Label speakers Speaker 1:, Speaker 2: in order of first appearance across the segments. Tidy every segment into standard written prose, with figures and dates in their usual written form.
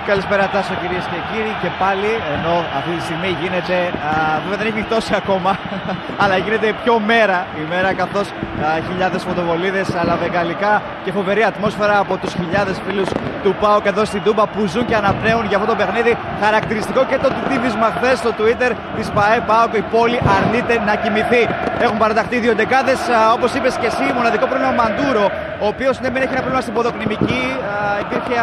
Speaker 1: Καλησπέρα Τάσο, κυρίες και κύριοι, και πάλι ενώ αυτή τη στιγμή γίνεται, βέβαια δεν έχει φτώσει ακόμα, αλλά γίνεται πιο μέρα η μέρα, καθώς χιλιάδες φωτοβολίδες αλλά βεγγαλικά και φοβερή ατμόσφαιρα από τους χιλιάδες φίλους του ΠΑΟΚ εδώ στην Τούμπα που ζουν και αναπνέουν για αυτό το παιχνίδι. Χαρακτηριστικό και το τύπισμα χθες στο Twitter της ΠΑΕ ΠΑΟΚ, η πόλη αρνείται να κοιμηθεί. Έχουν παραταχθεί δύο ντεκάδες, όπως είπες και εσύ, μοναδικό πρόβλημα Μαντούρο, ο οποίος ναι, δεν έχει ένα πρόβλημα στην ποδοκνημική. Υπήρχε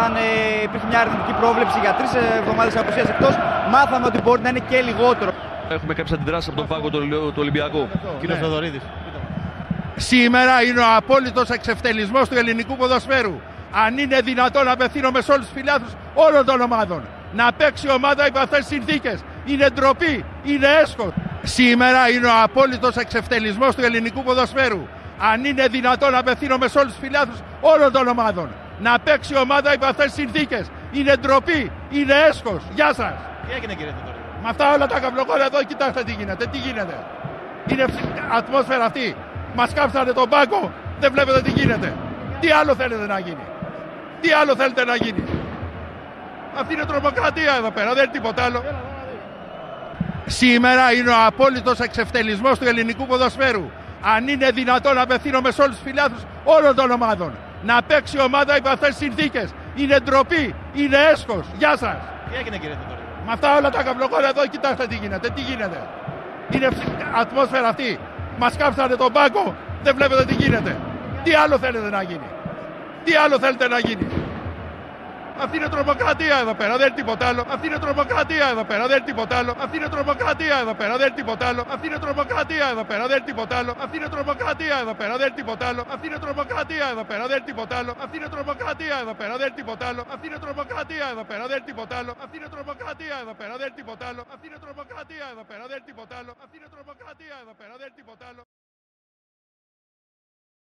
Speaker 1: μια αρνητική πρόβλεψη για 3 εβδομάδες απουσίας εκτός. Μάθαμε ότι μπορεί να είναι και λιγότερο.
Speaker 2: Έχουμε κάποιες αντιδράσεις από τον πάγκο του Ολυμπιακού.
Speaker 1: Κύριος Θεοδωρίδης.
Speaker 3: Σήμερα είναι ο απόλυτος εξευτελισμός του ελληνικού ποδοσφαίρου. Αν είναι δυνατόν, απευθύνομαι σε όλους τους φιλάθλους όλων των ομάδων. Να παίξει ομάδα υπό αυτές τις συνθήκες. Είναι ντροπή, είναι έσχος. Σήμερα είναι ο απόλυτος εξευτελισμός του ελληνικού ποδοσφαίρου. Αν είναι δυνατόν, απευθύνομαι σε όλους τους φιλάθλους όλων των ομάδων. Να παίξει ομάδα υπό αυτές τις συνθήκες. Είναι ντροπή, είναι έσχος. Γεια σας.
Speaker 1: Τι έγινε, κύριε Θεοδωρίδη?
Speaker 3: Με αυτά όλα τα καυλογόρια εδώ, κοιτάξτε τι γίνεται. Τι γίνεται. Είναι ατμόσφαιρα αυτή. Μας κάψανε τον πάγκο. Δεν βλέπετε τι γίνεται. Τι άλλο θέλετε να γίνει? Τι άλλο θέλετε να γίνει? Αυτή είναι τρομοκρατία εδώ πέρα, δεν είναι τίποτα άλλο. Σήμερα είναι ο απόλυτος εξευτελισμός του ελληνικού ποδοσφαίρου. Αν είναι δυνατόν, απευθύνομαι σε όλους τους φιλάθλους όλων των ομάδων. Να παίξει ομάδα υπό αυτές τις συνθήκες. Είναι ντροπή, είναι έσχος. Γεια σας.
Speaker 1: Τι έγινε, κύριε Θεοδωρίδη?
Speaker 3: Με αυτά όλα τα καυλογόρια εδώ, κοιτάξτε τι γίνεται. Τι γίνεται. Είναι ατμόσφαιρα αυτή. Μας κάψανε τον πάγκο. Δεν βλέπετε τι γίνεται. Τι άλλο θέλετε να γίνει? Τι άλλο θέλετε να γίνει? Αυτή είναι τρομοκρατία εδώ πέρα, δεν είναι τίποτα άλλο. Αυτή είναι τρομοκρατία εδώ πέρα, δεν είναι τίποτα άλλο. Αυτή είναι τρομοκρατία εδώ πέρα, δεν είναι τίποτα άλλο. Αυτή είναι τρομοκρατία εδώ πέρα, δεν είναι τίποτα άλλο. Αυτή είναι τρομοκρατία εδώ πέρα, δεν είναι τίποτα άλλο. Αυτή είναι τρομοκρατία εδώ πέρα, δεν είναι τίποτα άλλο. Αυτή είναι τρομοκρατία εδώ πέρα, δεν είναι τίποτα άλλο. Αυτή είναι τρομοκρατία εδώ πέρα, δεν είναι τίποτα άλλο. Αυτή είναι τρομοκρατία εδώ πέρα, δεν είναι τίποτα άλλο. Αυτή είναι τρομοκρατία εδώ πέρα, δεν είναι τίποτα άλλο. Αυτή είναι τρομοκρατία εδώ πέρα, δεν είναι τίποτα άλλο.